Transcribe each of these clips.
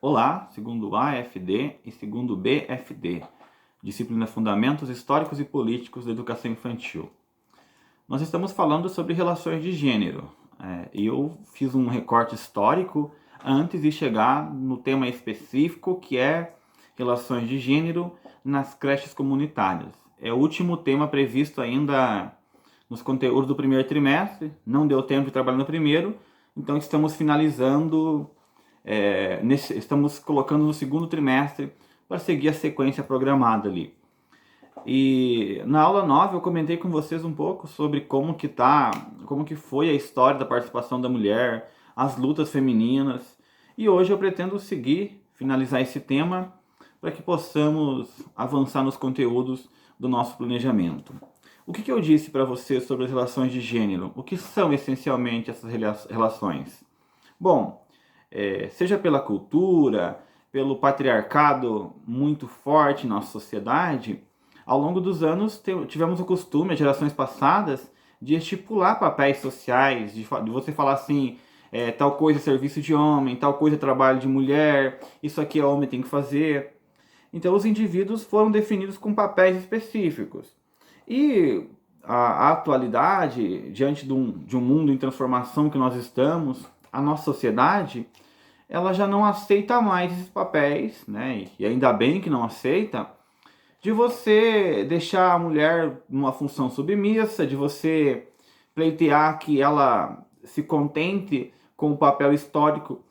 Olá, segundo AFD e segundo BFD, disciplina Fundamentos Históricos e Políticos da Educação Infantil. Nós estamos falando sobre relações de gênero. Eu fiz um recorte histórico antes de chegar no tema específico, que é relações de gênero nas creches comunitárias. É o último tema previsto ainda nos conteúdos do primeiro trimestre, não deu tempo de trabalhar no primeiro, então estamos finalizando, estamos colocando no segundo trimestre para seguir a sequência programada ali. E na aula 9 eu comentei com vocês um pouco sobre como que foi a história da participação da mulher, as lutas femininas, e hoje eu pretendo finalizar esse tema para que possamos avançar nos conteúdos do nosso planejamento. O que eu disse para vocês sobre as relações de gênero? O que são essencialmente essas relações? Bom, seja pela cultura, pelo patriarcado muito forte na nossa sociedade, ao longo dos anos tivemos o costume, as gerações passadas, de estipular papéis sociais, de você falar assim, tal coisa é serviço de homem, tal coisa é trabalho de mulher, isso aqui é homem tem que fazer. Então os indivíduos foram definidos com papéis específicos. E a atualidade, diante de um mundo em transformação que nós estamos, a nossa sociedade, ela já não aceita mais esses papéis, né? E ainda bem que não aceita, de você deixar a mulher numa função submissa, de você pleitear que ela se contente com o papel histórico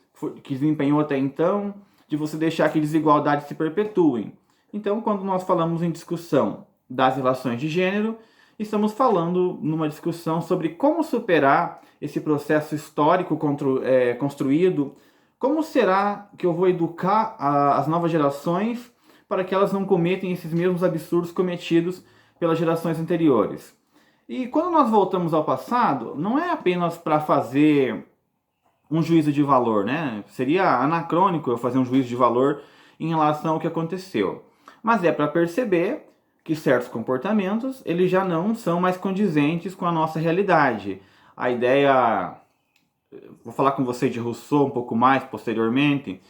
que desempenhou até então, de você deixar que desigualdades se perpetuem. Então, quando nós falamos em discussão das relações de gênero, estamos falando numa discussão sobre como superar esse processo histórico construído, como será que eu vou educar as novas gerações para que elas não cometam esses mesmos absurdos cometidos pelas gerações anteriores. E quando nós voltamos ao passado, não é apenas para fazer um juízo de valor, né? Seria anacrônico eu fazer um juízo de valor em relação ao que aconteceu. Mas é para perceber que certos comportamentos eles já não são mais condizentes com a nossa realidade. A ideia, vou falar com você de Rousseau um pouco mais posteriormente.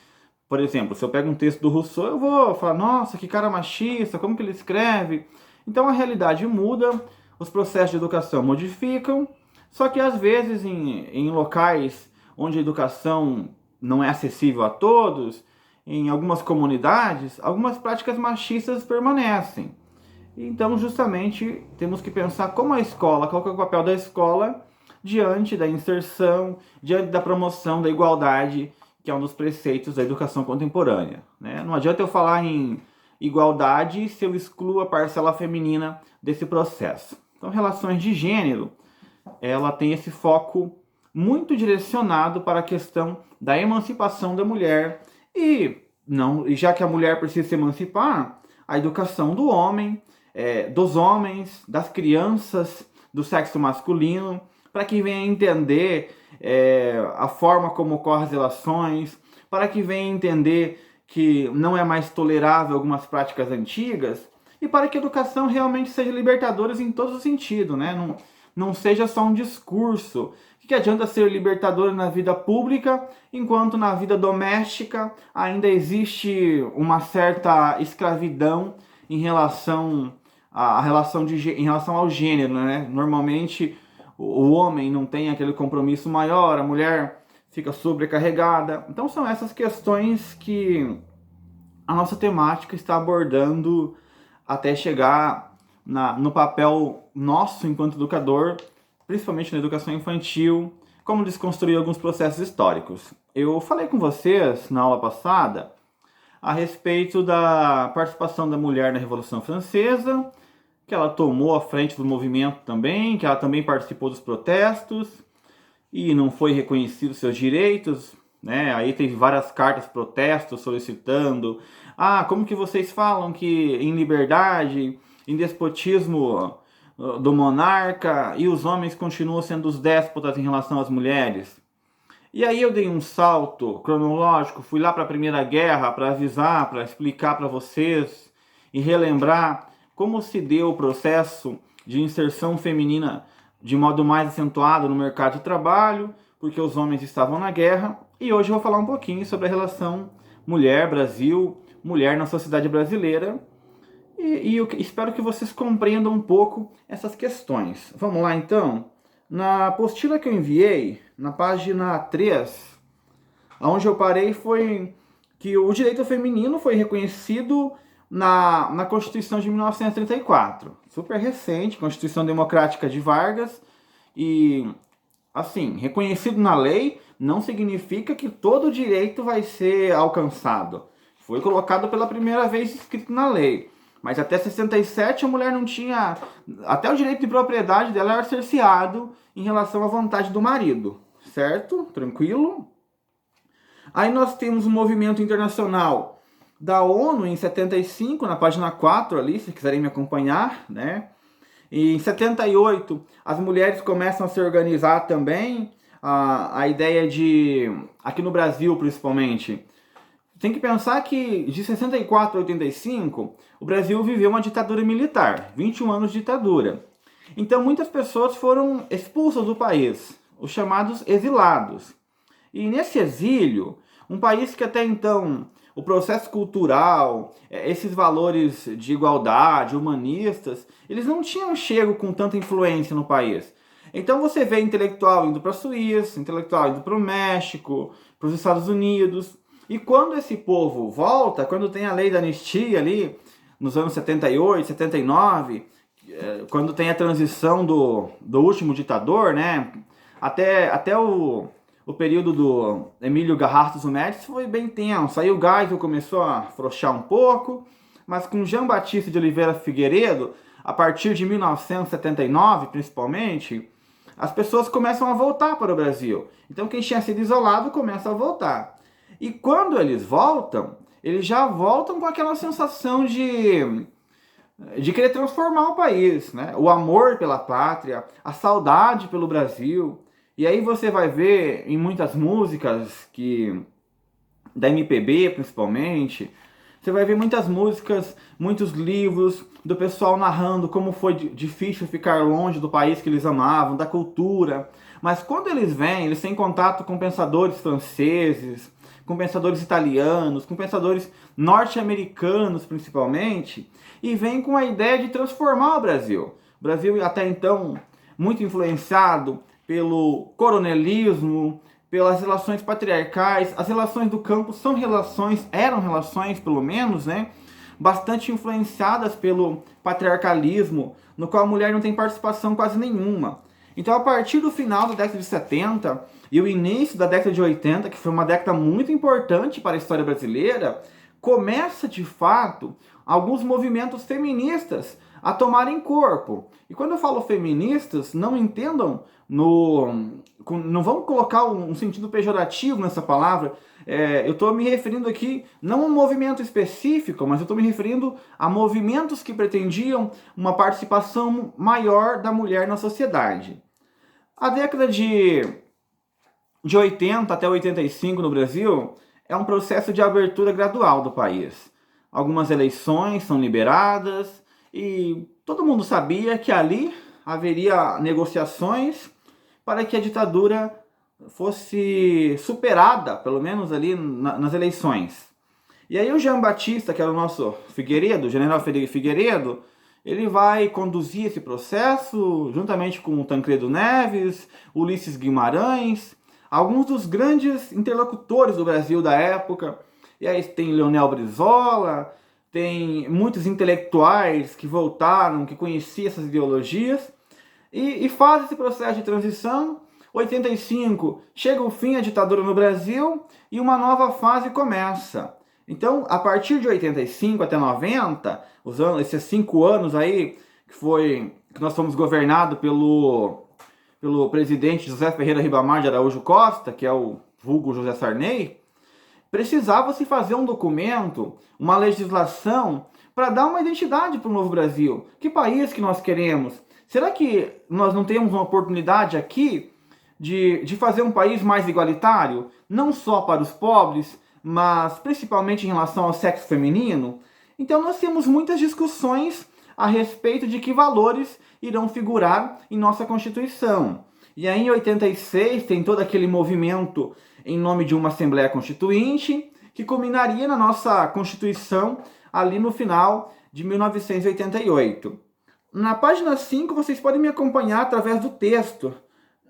Por exemplo, se eu pego um texto do Rousseau, eu vou falar, nossa, que cara machista, como que ele escreve? Então a realidade muda, os processos de educação modificam, só que às vezes em locais onde a educação não é acessível a todos, em algumas comunidades, algumas práticas machistas permanecem. Então, justamente, temos que pensar como a escola, qual que é o papel da escola diante da inserção, diante da promoção da igualdade, que é um dos preceitos da educação contemporânea, né? Não adianta eu falar em igualdade se eu excluo a parcela feminina desse processo. Então, relações de gênero, ela tem esse foco muito direcionado para a questão da emancipação da mulher e já que a mulher precisa se emancipar, a educação do homem, dos homens, das crianças, do sexo masculino, para que venha entender a forma como ocorrem as relações, para que venha entender que não é mais tolerável algumas práticas antigas, e para que a educação realmente seja libertadora em todos os sentidos, né? Não seja só um discurso. O que adianta ser libertadora na vida pública, enquanto na vida doméstica ainda existe uma certa escravidão em relação em relação ao gênero, né? Normalmente o homem não tem aquele compromisso maior, a mulher fica sobrecarregada. Então são essas questões que a nossa temática está abordando até chegar no papel nosso enquanto educador, principalmente na educação infantil, como desconstruir alguns processos históricos. Eu falei com vocês na aula passada a respeito da participação da mulher na Revolução Francesa, que ela tomou a frente do movimento também, que ela também participou dos protestos e não foi reconhecido seus direitos, né? Aí teve várias cartas protestos solicitando, como que vocês falam que em liberdade, em despotismo do monarca e os homens continuam sendo os déspotas em relação às mulheres? E aí eu dei um salto cronológico, fui lá para a Primeira Guerra para avisar, para explicar para vocês e relembrar como se deu o processo de inserção feminina de modo mais acentuado no mercado de trabalho, porque os homens estavam na guerra. E hoje eu vou falar um pouquinho sobre a relação mulher, Brasil, mulher na sociedade brasileira. E eu espero que vocês compreendam um pouco essas questões. Vamos lá então? Na apostila que eu enviei, na página 3, onde eu parei foi que o direito feminino foi reconhecido na Constituição de 1934. Super recente, Constituição Democrática de Vargas. E, assim, reconhecido na lei não significa que todo direito vai ser alcançado. Foi colocado pela primeira vez escrito na lei. Mas até 67 a mulher não tinha... Até o direito de propriedade dela era cerceado em relação à vontade do marido. Certo? Tranquilo? Aí nós temos um movimento internacional da ONU em 75, na página 4 ali, se quiserem me acompanhar, né? E em 78, as mulheres começam a se organizar também. A ideia de... Aqui no Brasil, principalmente... Tem que pensar que de 64 a 85, o Brasil viveu uma ditadura militar, 21 anos de ditadura. Então muitas pessoas foram expulsas do país, os chamados exilados. E nesse exílio, um país que até então o processo cultural, esses valores de igualdade, humanistas, eles não tinham chego com tanta influência no país. Então você vê intelectual indo para a Suíça, intelectual indo para o México, para os Estados Unidos. E quando esse povo volta, quando tem a lei da anistia ali, nos anos 78, 79, quando tem a transição do último ditador, né? Até o período do Emílio Garrastazu Médici foi bem tenso. Aí o Geisel começou a afrouxar um pouco, mas com Jean Batista de Oliveira Figueiredo, a partir de 1979, principalmente, as pessoas começam a voltar para o Brasil. Então quem tinha sido isolado começa a voltar. E quando eles voltam, eles já voltam com aquela sensação de querer transformar o país, né? O amor pela pátria, a saudade pelo Brasil. E aí você vai ver em muitas músicas da MPB principalmente, você vai ver muitas músicas, muitos livros do pessoal narrando como foi difícil ficar longe do país que eles amavam, da cultura. Mas quando eles vêm, eles têm contato com pensadores franceses, com pensadores italianos, com pensadores norte-americanos principalmente, e vêm com a ideia de transformar o Brasil. O Brasil até então muito influenciado pelo coronelismo, pelas relações patriarcais. As relações do campo eram relações pelo menos, né, bastante influenciadas pelo patriarcalismo, no qual a mulher não tem participação quase nenhuma. Então, a partir do final da década de 70 e o início da década de 80, que foi uma década muito importante para a história brasileira, começa, de fato, alguns movimentos feministas a tomarem corpo. E quando eu falo feministas, não entendam, não vamos colocar um sentido pejorativo nessa palavra. Eu estou me referindo aqui não a um movimento específico, mas eu estou me referindo a movimentos que pretendiam uma participação maior da mulher na sociedade. A década de 80 até 85 no Brasil é um processo de abertura gradual do país. Algumas eleições são liberadas e todo mundo sabia que ali haveria negociações para que a ditadura fosse superada, pelo menos ali nas eleições. E aí o Jean Batista, que era o nosso Figueiredo, o general Figueiredo, ele vai conduzir esse processo juntamente com o Tancredo Neves, Ulisses Guimarães, alguns dos grandes interlocutores do Brasil da época. E aí tem Leonel Brizola, tem muitos intelectuais que voltaram, que conheciam essas ideologias, e faz esse processo de transição. 85, chega o fim da ditadura no Brasil e uma nova fase começa. Então, a partir de 85 até 90, esses 5 anos aí, que nós fomos governados pelo presidente José Ferreira Ribamar de Araújo Costa, que é o vulgo José Sarney, precisava-se fazer um documento, uma legislação, para dar uma identidade para o novo Brasil. Que país que nós queremos? Será que nós não temos uma oportunidade aqui de fazer um país mais igualitário? Não só para os pobres, mas principalmente em relação ao sexo feminino? Então nós temos muitas discussões a respeito de que valores irão figurar em nossa Constituição. E aí em 86 tem todo aquele movimento em nome de uma Assembleia Constituinte, que culminaria na nossa Constituição ali no final de 1988. Na página 5 vocês podem me acompanhar através do texto.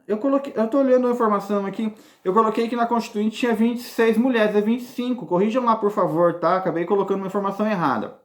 Eu estou olhando a informação aqui, eu coloquei que na Constituinte tinha 26 mulheres, é 25, corrijam lá por favor, tá? Acabei colocando uma informação errada.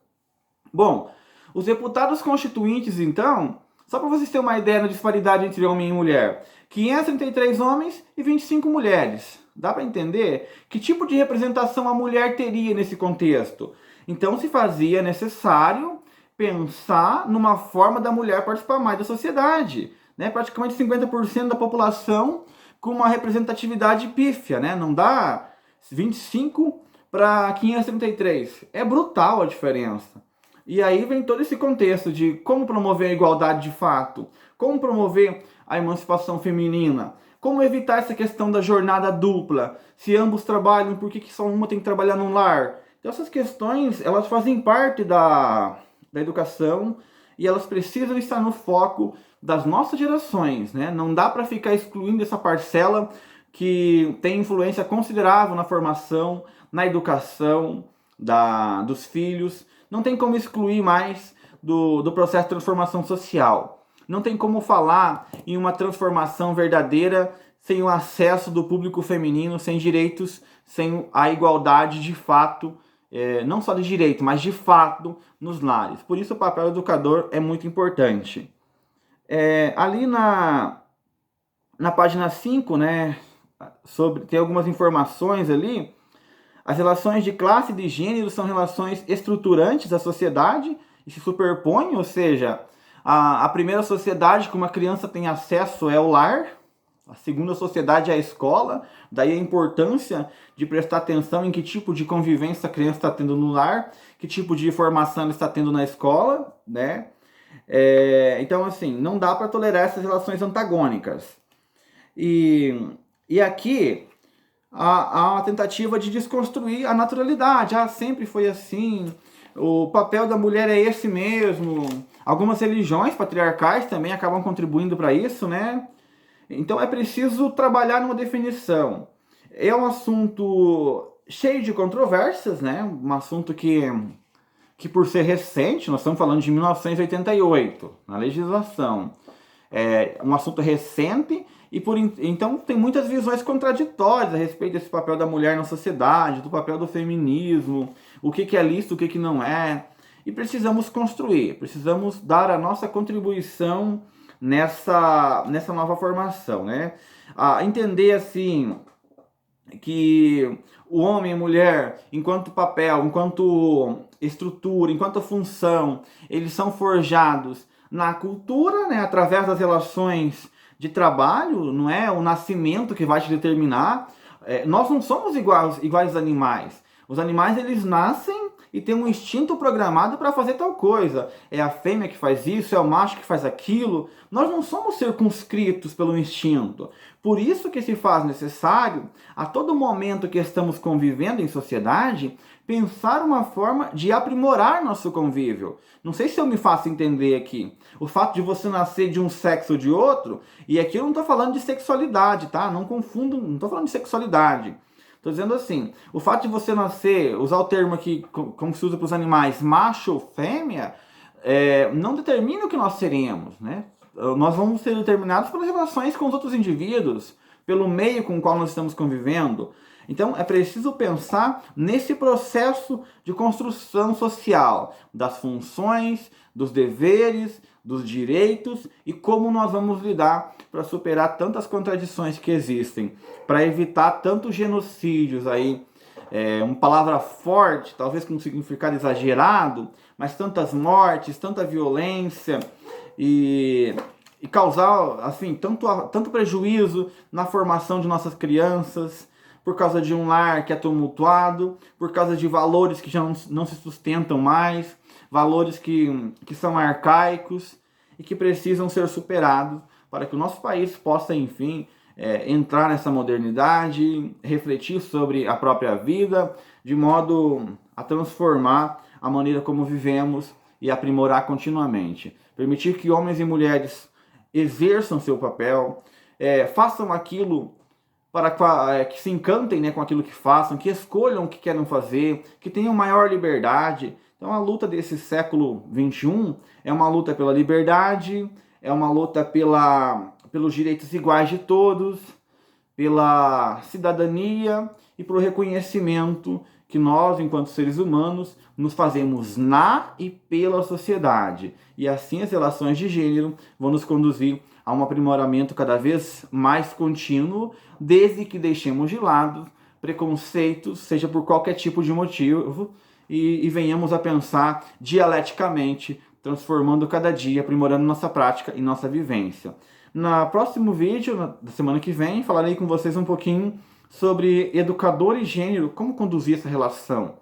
Bom, os deputados constituintes então, só para vocês terem uma ideia da disparidade entre homem e mulher, 533 homens e 25 mulheres. Dá para entender que tipo de representação a mulher teria nesse contexto? Então se fazia necessário pensar numa forma da mulher participar mais da sociedade. Né? Praticamente 50% da população com uma representatividade pífia, né? Não dá 25 para 533. É brutal a diferença. E aí vem todo esse contexto de como promover a igualdade de fato, como promover a emancipação feminina, como evitar essa questão da jornada dupla, se ambos trabalham, por que só uma tem que trabalhar num lar? Então essas questões, elas fazem parte da educação e elas precisam estar no foco das nossas gerações, né? Não dá para ficar excluindo essa parcela que tem influência considerável na formação, na educação dos filhos. Não tem como excluir mais do processo de transformação social. Não tem como falar em uma transformação verdadeira sem o acesso do público feminino, sem direitos, sem a igualdade de fato, não só de direito, mas de fato nos lares. Por isso o papel do educador é muito importante. Ali na página 5, né, tem algumas informações ali. As relações de classe e de gênero são relações estruturantes da sociedade e se superpõem, ou seja, a primeira sociedade que uma criança tem acesso é o lar, a segunda sociedade é a escola, daí a importância de prestar atenção em que tipo de convivência a criança está tendo no lar, que tipo de formação ela está tendo na escola, né? Então, assim, não dá para tolerar essas relações antagônicas. E aqui há uma tentativa de desconstruir a naturalidade. Sempre foi assim, o papel da mulher é esse mesmo. Algumas religiões patriarcais também acabam contribuindo para isso, né? Então é preciso trabalhar numa definição. É um assunto cheio de controvérsias, né? Um assunto que por ser recente, nós estamos falando de 1988, na legislação, é um assunto recente e então tem muitas visões contraditórias a respeito desse papel da mulher na sociedade, do papel do feminismo, o que é lícito, o que não é. E precisamos construir, precisamos dar a nossa contribuição nessa nova formação, né? Entender assim que o homem e a mulher, enquanto papel, enquanto estrutura, enquanto função, eles são forjados na cultura, né, através das relações de trabalho, não é o nascimento que vai te determinar. Nós não somos iguais aos animais. Os animais, eles nascem e têm um instinto programado para fazer tal coisa. É a fêmea que faz isso, é o macho que faz aquilo. Nós não somos circunscritos pelo instinto. Por isso que se faz necessário, a todo momento que estamos convivendo em sociedade, pensar uma forma de aprimorar nosso convívio. Não sei se eu me faço entender aqui. O fato de você nascer de um sexo ou de outro, e aqui eu não estou falando de sexualidade, tá? Não confundam, não estou falando de sexualidade. Estou dizendo assim, o fato de você nascer, usar o termo aqui, como se usa para os animais, macho ou fêmea, não determina o que nós seremos, né? Nós vamos ser determinados pelas relações com os outros indivíduos, pelo meio com o qual nós estamos convivendo. Então é preciso pensar nesse processo de construção social, das funções, dos deveres, dos direitos e como nós vamos lidar para superar tantas contradições que existem, para evitar tantos genocídios aí, uma palavra forte, talvez com um significado exagerado, mas tantas mortes, tanta violência e causar assim tanto prejuízo na formação de nossas crianças, por causa de um lar que é tumultuado, por causa de valores que já não se sustentam mais, valores que são arcaicos e que precisam ser superados para que o nosso país possa, enfim, entrar nessa modernidade, refletir sobre a própria vida, de modo a transformar a maneira como vivemos e aprimorar continuamente. Permitir que homens e mulheres exerçam seu papel, façam aquilo para que se encantem, né, com aquilo que façam, que escolham o que querem fazer, que tenham maior liberdade. Então a luta desse século XXI é uma luta pela liberdade, é uma luta pelos direitos iguais de todos, pela cidadania e pelo reconhecimento que nós, enquanto seres humanos, nos fazemos na e pela sociedade. E assim as relações de gênero vão nos conduzir a um aprimoramento cada vez mais contínuo, desde que deixemos de lado preconceitos, seja por qualquer tipo de motivo, e venhamos a pensar dialeticamente, transformando cada dia, aprimorando nossa prática e nossa vivência. No próximo vídeo, da semana que vem, falarei com vocês um pouquinho sobre educador e gênero, como conduzir essa relação.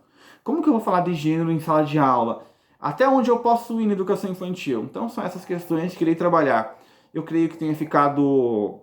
Como que eu vou falar de gênero em sala de aula? Até onde eu posso ir na educação infantil? Então são essas questões que irei trabalhar. Eu creio que tenha ficado...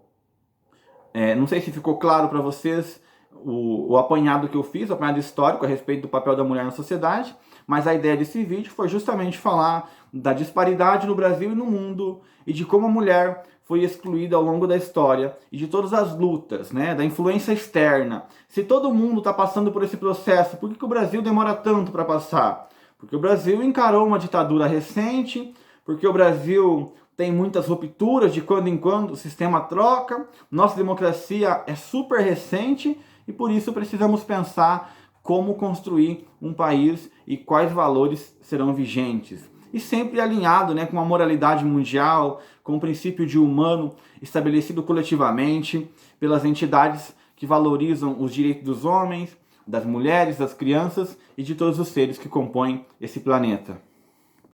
não sei se ficou claro para vocês o apanhado que eu fiz, o apanhado histórico a respeito do papel da mulher na sociedade, mas a ideia desse vídeo foi justamente falar da disparidade no Brasil e no mundo e de como a mulher foi excluída ao longo da história e de todas as lutas, né, da influência externa. Se todo mundo está passando por esse processo, por que o Brasil demora tanto para passar? Porque o Brasil encarou uma ditadura recente, porque o Brasil tem muitas rupturas, de quando em quando o sistema troca, nossa democracia é super recente e por isso precisamos pensar como construir um país e quais valores serão vigentes. E sempre alinhado, né, com a moralidade mundial, com o princípio de humano estabelecido coletivamente pelas entidades que valorizam os direitos dos homens, das mulheres, das crianças e de todos os seres que compõem esse planeta.